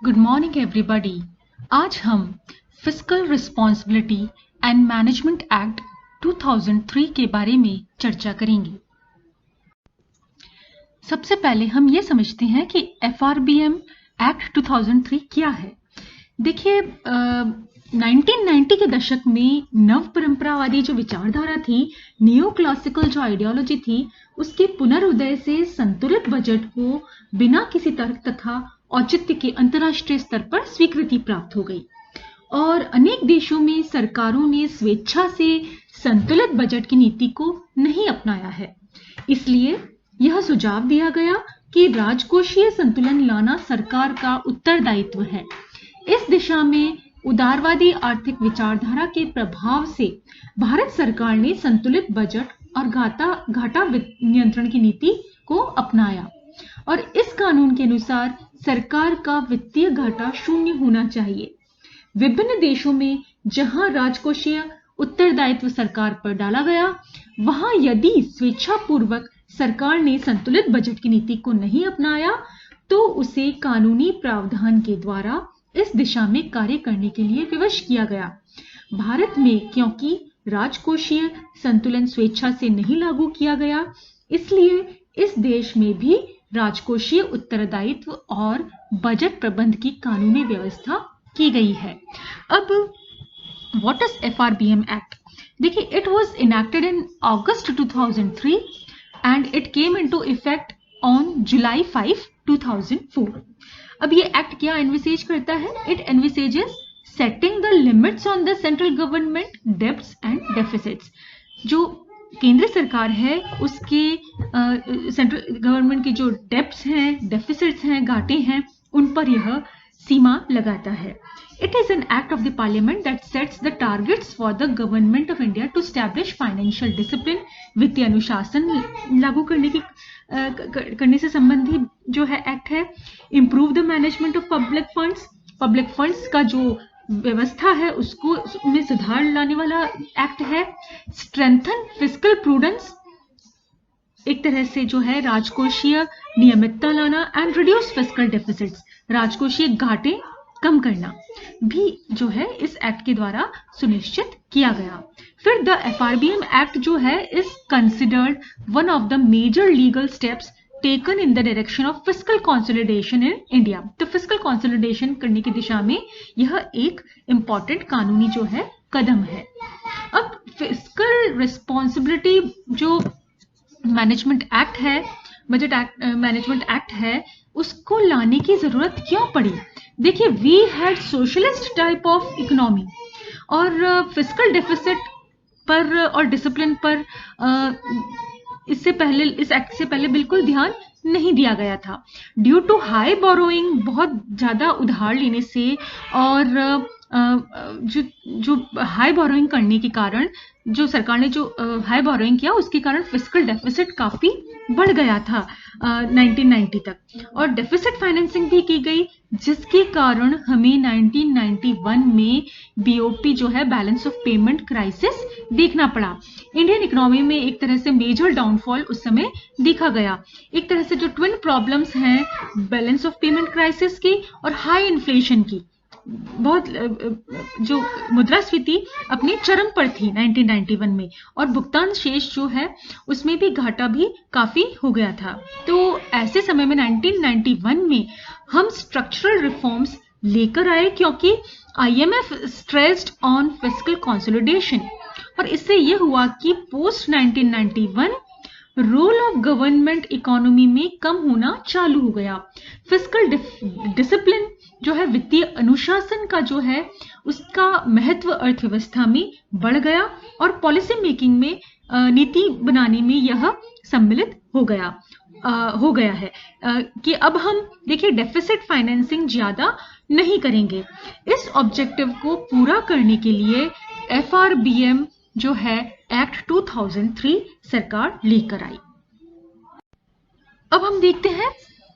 Good morning everybody. आज हम fiscal responsibility and management act 2003 के बारे में चर्चा करेंगे। सबसे पहले हम ये समझते हैं कि FRBM एक्ट 2003 क्या है। देखिए 1990 के दशक में नव परंपरावादी जो विचारधारा थी, नियो क्लासिकल जो आइडियोलॉजी थी, उसके पुनरुदय से संतुलित बजट को बिना किसी तर्क तथा औचित्य के अंतर्राष्ट्रीय स्तर पर स्वीकृति प्राप्त हो गई और अनेक देशों में सरकारों ने स्वेच्छा से संतुलित बजट की नीति को नहीं अपनाया है। इसलिए यह सुझाव दिया गया कि राजकोषीय संतुलन लाना सरकार का उत्तरदायित्व है। इस दिशा में उदारवादी आर्थिक विचारधारा के प्रभाव से भारत सरकार ने संतुलित बजट और घाटा नियंत्रण की नीति को अपनाया और इस कानून के अनुसार सरकार का वित्तीय घाटा शून्य होना चाहिए। विभिन्न देशों में जहां राजकोषीय उत्तरदायित्व सरकार पर डाला गया, वहां यदि स्वेच्छापूर्वक सरकार ने संतुलित बजट की नीति को नहीं अपनाया तो उसे कानूनी प्रावधान के द्वारा इस दिशा में कार्य करने के लिए विवश किया गया। भारत में क्योंकि राजकोषीय संतुलन स्वेच्छा से नहीं लागू किया गया, इसलिए इस देश में भी राजकोषीय उत्तरदायित्व और बजट प्रबंध की कानूनी व्यवस्था की गई है। अब व्हाट इज FRBM एक्ट? देखिए, it was enacted in August 2003 and it came into effect on July 5, 2004। अब ये एक्ट क्या एनविसेज करता है? It envisages setting the limits on the central government debts and deficits. जो केंद्र सरकार है उसके सेंट्रल गवर्नमेंट के जो डेब्ट्स हैं, डेफिसिट्स हैं, घाटे हैं, उन पर यह सीमा लगाता है। It is an act of the parliament that sets the targets for the government of India to establish financial discipline. वित्तीय अनुशासन लागू करने से संबंधी जो है एक्ट है। Improve the management of public funds. Public funds का जो व्यवस्था है उसको में सुधार लाने वाला एक्ट है। स्ट्रेंथन फिस्कल प्रूडेंस, एक तरह से जो है राजकोषीय नियमितता लाना। एंड रिड्यूस फिस्कल डेफिसिट्स, राजकोषीय घाटे कम करना भी जो है इस एक्ट के द्वारा सुनिश्चित किया गया। फिर द FRBM एक्ट जो है is considered one of the major legal steps taken in the direction of fiscal consolidation in India। तो फिस्कल कंसोलिडेशन करने की दिशा में यह एक इंपॉर्टेंट कानूनी जो है कदम है। अब फिस्कल रिस्पॉन्सिबिलिटी जो मैनेजमेंट एक्ट है, बजट एक्ट मैनेजमेंट एक्ट है, उसको लाने की जरूरत क्यों पड़ी? देखिए, we had socialist type of economy और फिस्कल डेफिसिट पर और डिसिप्लिन पर इससे पहले, इस एक्ट से पहले बिल्कुल ध्यान नहीं दिया गया था। ड्यू टू हाई बोरोइंग, बहुत ज्यादा उधार लेने से और जो हाई बोरोइंग करने के कारण, जो सरकार ने जो हाई बोरोइंग किया उसके कारण फिस्कल डेफिसिट काफी बढ़ गया था 1990 तक और डेफिसिट फाइनेंसिंग भी की गई, जिसके कारण हमें 1991 में BOP जो है बैलेंस ऑफ पेमेंट क्राइसिस देखना पड़ा। इंडियन इकोनॉमी में एक तरह से मेजर डाउनफॉल उस समय देखा गया। एक तरह से जो ट्विन प्रॉब्लम्स हैं, बैलेंस ऑफ पेमेंट क्राइसिस की और हाई इन्फ्लेशन की, बहुत जो मुद्रास्फीति अपने चरम पर थी 1991 में और भुगतान शेष जो है उसमें भी घाटा भी काफी हो गया था। तो ऐसे समय में 1991 में हम स्ट्रक्चरल रिफॉर्म्स लेकर आए क्योंकि IMF stressed on fiscal consolidation और इससे यह हुआ कि post 1991 role of government economy में कम होना चालू हो गया। फिस्कल डिसिप्लिन जो है, वित्तीय अनुशासन का जो है उसका महत्व अर्थव्यवस्था में बढ़ गया और पॉलिसी मेकिंग में, नीति बनाने में यह सम्मिलित हो गया है कि अब हम देखिए डेफिसिट फाइनेंसिंग ज्यादा नहीं करेंगे। इस ऑब्जेक्टिव को पूरा करने के लिए FRBM जो है एक्ट 2003 सरकार लेकर आई। अब हम देखते हैं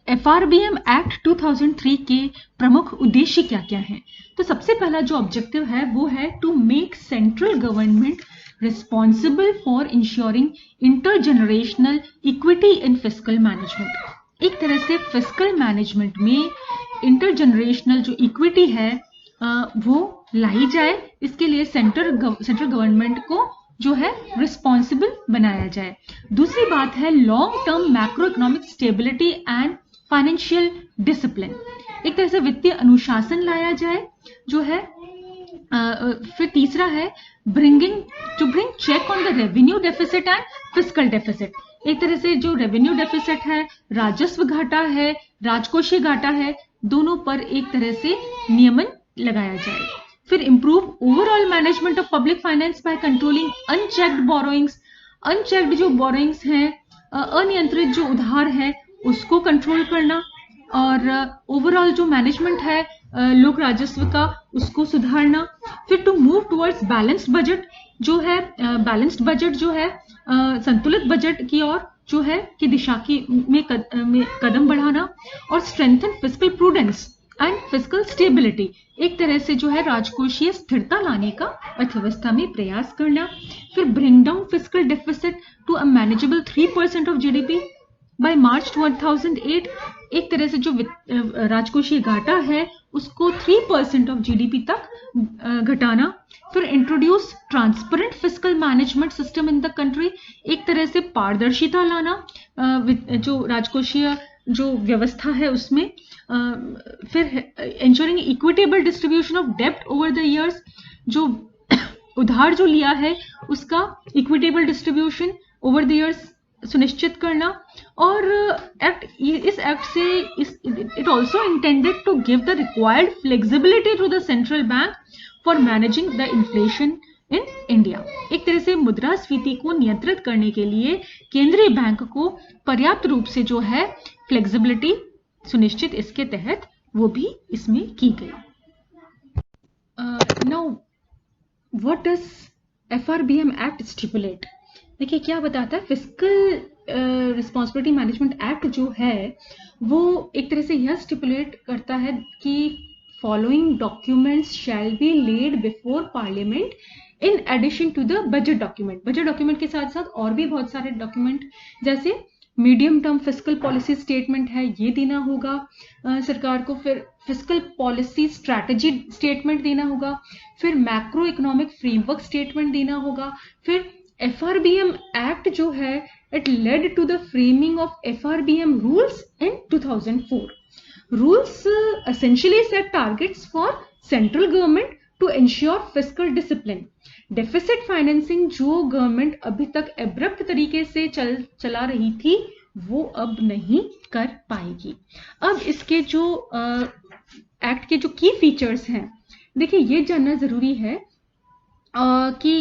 FRBM एक्ट 2003 के प्रमुख उद्देश्य क्या क्या हैं। तो सबसे पहला जो ऑब्जेक्टिव है वो है to make central government responsible for insuring intergenerational equity in fiscal management. एक तरह से फिस्कल मैनेजमेंट में इंटरजनरेशनल जो इक्विटी है वो लाई जाए। इसके लिए सेंट्रल गवर्नमेंट को जो है रिस्पॉन्सिबल बनाया जाए। दूसरी बात है long term macro economic stability and financial discipline. एक तरह से वित्तीय अनुशासन लाया जाए जो है। फिर तीसरा है bring check on the revenue deficit and fiscal deficit. एक तरह से जो रेवेन्यू डेफिसिट है, राजस्व घाटा है, राजकोषीय घाटा है, दोनों पर एक तरह से नियमन लगाया जाए। फिर improve overall management of public finance by controlling unchecked borrowings. Unchecked जो बोरोइंग्स हैं, अनियंत्रित जो उधार है, उसको कंट्रोल करना, और ओवरऑल जो मैनेजमेंट है लोक राजस्व का, उसको सुधारना। फिर to move towards balanced budget जो है, बैलेंस्ड बजट जो है संतुलित बजट की ओर जो है कि दिशा की में कदम बढ़ाना, और strengthen fiscal prudence and fiscal stability. एक तरह से जो है राजकोषीय स्थिरता लाने का अर्थव्यवस्था में प्रयास करना। फिर bring down fiscal deficit to a manageable 3% of GDP by March 2008। एक तरह से जो राजकोषीय घाटा है उसको 3% ऑफ जीडीपी तक घटाना। फिर introduce transparent fiscal management system in the country. एक तरह से पारदर्शिता लाना जो राजकोषीय जो व्यवस्था है उसमें। फिर इंश्योरिंग इक्विटेबल डिस्ट्रीब्यूशन ऑफ डेब्ट ओवर द इयर्स। जो उधार जो लिया है उसका equitable distribution over the years सुनिश्चित करना। और इस एक्ट से it also intended to give the required flexibility to the central bank for managing the inflation in India. एक तरह से मुद्रास्फीति को नियंत्रित करने के लिए केंद्रीय बैंक को पर्याप्त रूप से जो है फ्लेक्सिबिलिटी सुनिश्चित इसके तहत वो भी इसमें की गई। Now what does FRBM act stipulate. देखिए क्या बताता है, फिस्कल रिस्पॉन्सिबिलिटी मैनेजमेंट एक्ट जो है वो एक तरह से यह स्टिपुलेट करता है कि following documents shall be laid before parliament in addition to the budget document. Budget document के साथ साथ और भी बहुत सारे डॉक्यूमेंट, जैसे medium term fiscal policy statement है, ये देना होगा सरकार को। फिर फिस्कल पॉलिसी स्ट्रैटेजी स्टेटमेंट देना होगा। फिर मैक्रो इकोनॉमिक फ्रेमवर्क स्टेटमेंट देना होगा। फिर FRBM एक्ट जो है it laid to the framing of FRBM rules in 2004. Rules essentially set targets for central government to ensure fiscal discipline. Deficit financing जो government अभी तक एब्रप्ट तरीके से चला रही थी वो अब नहीं कर पाएगी। अब इसके जो एक्ट के जो की फीचर्स हैं, देखिए ये जानना जरूरी है कि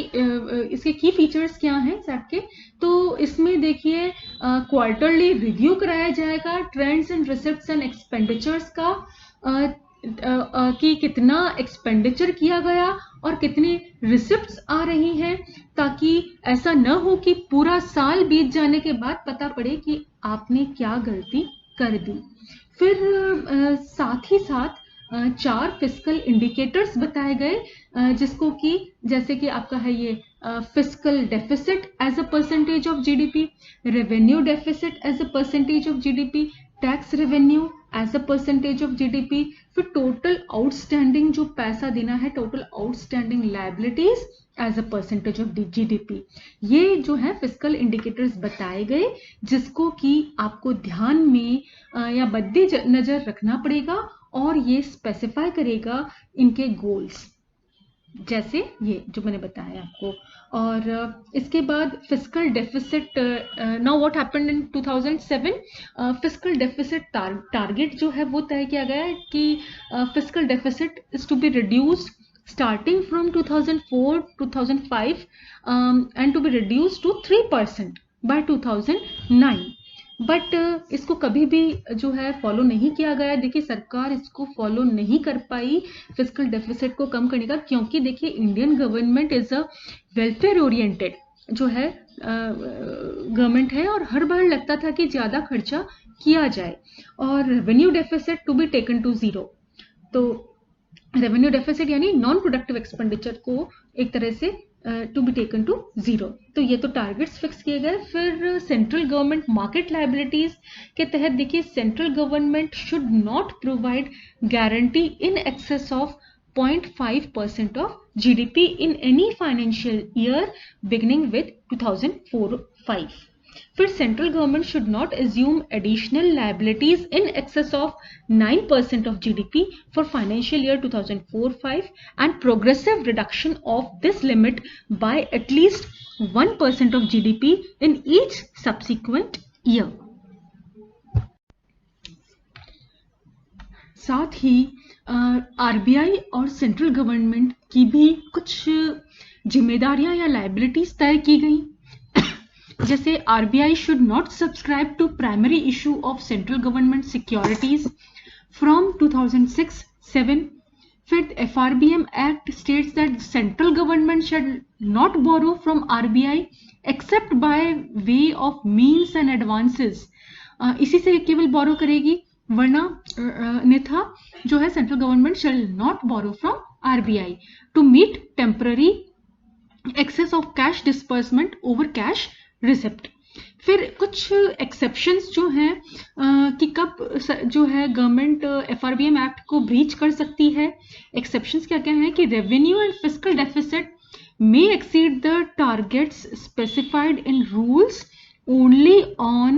इसके की फीचर्स क्या हैं इस एक्ट के। तो इसमें देखिए क्वार्टरली रिव्यू कराया जाएगा trends and receipts and expenditures का, कि कितना एक्सपेंडिचर किया गया और कितने रिसिप्ट्स आ रही हैं, ताकि ऐसा न हो कि पूरा साल बीत जाने के बाद पता पड़े कि आपने क्या गलती कर दी। फिर साथ ही साथ 4 फिस्कल इंडिकेटर्स बताए गए, जिसको कि जैसे कि आपका है ये fiscal deficit as a percentage of GDP, revenue deficit as a percentage of GDP, tax revenue as a percentage of GDP, फिर टोटल आउटस्टैंडिंग जो पैसा देना है, total outstanding liabilities as a percentage of GDP. ये जो है fiscal indicators बताए गए, जिसको कि आपको ध्यान में या मद्दे नजर रखना पड़ेगा और ये स्पेसिफाई करेगा इनके गोल्स, जैसे ये जो मैंने बताया आपको। और इसके बाद fiscal deficit, now what happened in 2007, fiscal deficit target जो है वो तय किया गया है कि fiscal deficit is to be reduced starting from 2004-2005 and to be reduced to 3% by 2009. But इसको कभी भी जो है फॉलो नहीं किया गया। देखिए सरकार इसको फॉलो नहीं कर पाई फिस्कल डेफिसिट को कम करने का, क्योंकि देखिए Indian government is a welfare oriented जो है गवर्नमेंट है, और हर बार लगता था कि ज्यादा खर्चा किया जाए और revenue deficit to be taken to zero. तो रेवेन्यू डेफिसिट यानी नॉन प्रोडक्टिव एक्सपेंडिचर को एक तरह से टू बी टेकन टू 0। तो ये तो टारगेट्स फिक्स किए गए। फिर सेंट्रल गवर्नमेंट मार्केट लायबिलिटीज के तहत देखिए, central government should not provide guarantee in excess of 0.5% of GDP in any financial year beginning with 2004-5। फिर central government should not assume additional liabilities in excess of 9% of GDP for financial year 2004-5 and progressive reduction of this limit by at least 1% of GDP in each subsequent year। साथ ही RBI और central government की भी कुछ जिम्मेदारियां या liabilities तय की गई। जैसे RBI should not subscribe to primary issue of central government securities from 2006-7। फिर FRBM act states that central government should not borrow from RBI except by way of means and advances. इसी से केवल borrow करेगी, वरना अन्यथा जो है central government shall not borrow from RBI to meet temporary excess of cash disbursement over cash receipt. फिर कुछ एक्सेप्शंस जो हैं कि कब जो है गवर्नमेंट एफआरबीएम एक्ट को ब्रीच कर सकती है। एक्सेप्शंस क्या क्या हैं कि revenue and fiscal deficit may exceed the targets specified in rules only on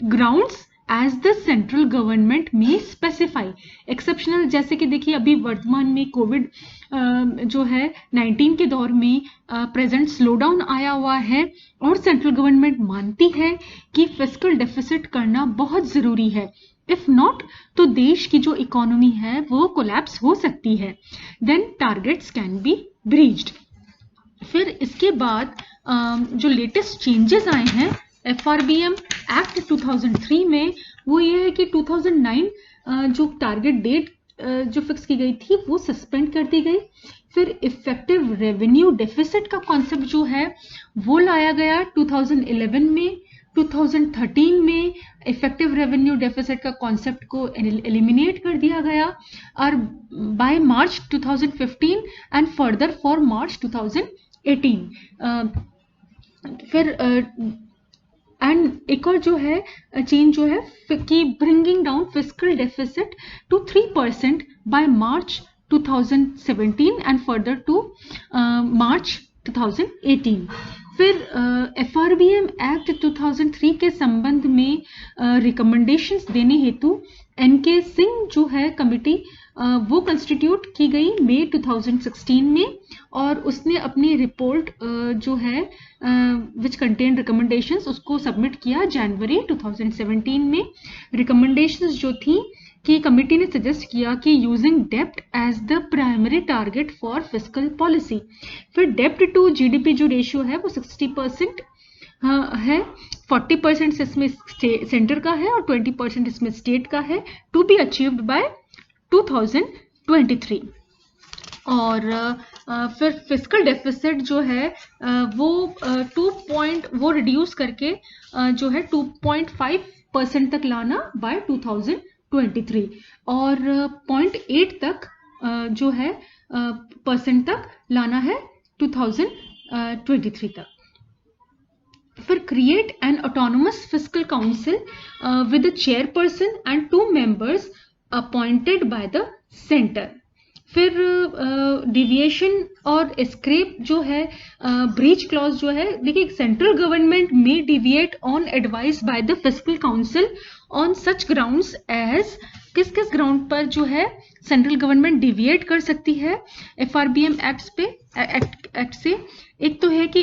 grounds as the central government may specify। Exceptional जैसे कि देखिए अभी वर्तमान में कोविड जो है 19 के दौर में प्रेजेंट स्लोडाउन आया हुआ है और सेंट्रल गवर्नमेंट मानती है कि फिस्कल डेफिसिट करना बहुत जरूरी है। इफ नॉट तो देश की जो इकोनॉमी है वो कोलैप्स हो सकती है। Then targets can be breached. फिर इसके बाद जो लेटेस्ट चेंजेस आए हैं एफआरबीएम एक्ट 2003 में, वो ये है कि 2009 जो टारगेट डेट जो फिक्स की गई थी वो सस्पेंड कर दी गई। फिर इफेक्टिव रेवेन्यू डेफिसिट का कॉन्सेप्ट जो है वो लाया गया 2011 में। 2013 में इफेक्टिव रेवेन्यू डेफिसिट का कॉन्सेप्ट को एलिमिनेट कर दिया गया और by March 2015 and further for March 2018। फिर एंड एक और जो है चेंज जो है कि bringing down fiscal deficit to 3% by March 2017 and further to March 2018। फिर एफआरबीएम एक्ट 2003 के संबंध में रिकमेंडेशंस देने हेतु एनके सिंह जो है कमिटी वो कंस्टिट्यूट की गई मई 2016 में और उसने अपनी रिपोर्ट जो है विच कंटेन रिकमेंडेशंस उसको सबमिट किया जनवरी 2017 में। रिकमेंडेशंस जो थी कि कमिटी ने सजेस्ट किया कि यूजिंग डेब्ट as the primary target for fiscal policy. फिर डेब्ट टू जीडीपी जो रेशियो है वो 60% है, 40% इसमें सेंटर का है और 20% इसमें स्टेट का है, टू बी अचीव्ड बाय 2023। और फिर फिस्कल डेफिसिट जो है वो रिड्यूस करके जो है 2.5% तक लाना बाय 2023 और 0.8 तक जो है परसेंट तक लाना है 2023 तक। फिर create an autonomous fiscal council with a chairperson and 2 members appointed by the centre. फिर डिविएशन और एस्केप जो है ब्रीच क्लॉज जो है, देखिए सेंट्रल गवर्नमेंट में deviate on advice by the fiscal council on such grounds as, किस किस ग्राउंड पर जो है सेंट्रल गवर्नमेंट डिविएट कर सकती है एफआरबीएम एक्ट से। एक तो है कि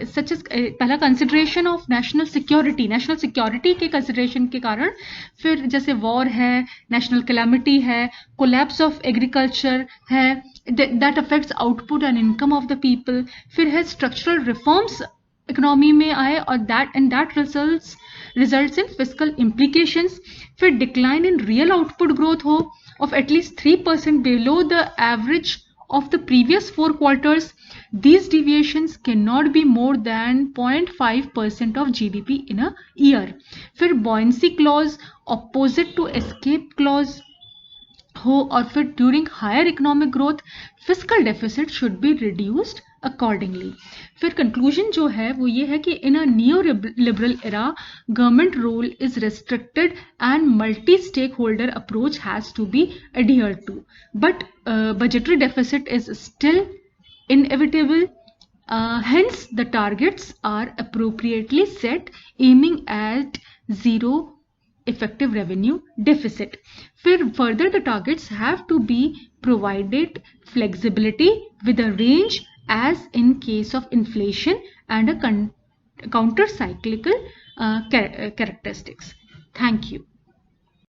सच एज पहला कंसिडरेशन ऑफ नेशनल सिक्योरिटी के कंसिडरेशन के कारण, फिर जैसे वॉर है, नेशनल कैलामिटी है, कोलैप्स ऑफ एग्रीकल्चर है that affects output and income of the people. फिर है स्ट्रक्चरल रिफॉर्म्स इकोनॉमी में आए और that results in fiscal implications. फिर decline in real output growth हो of at least 3% below the average of the previous 4 quarters. These deviations cannot be more than 0.5% of GDP in a year. फिर buoyancy clause opposite to escape clause हो और फिर during higher economic growth fiscal deficit should be reduced accordingly. फिर conclusion जो है वो ये है कि in a neo liberal era government role is restricted and multi stakeholder approach has to be adhered to, but budgetary deficit is still inevitable. Hence the targets are appropriately set, aiming at zero effective revenue deficit. Further, the targets have to be provided flexibility with a range as in case of inflation and a counter cyclical characteristics. Thank you.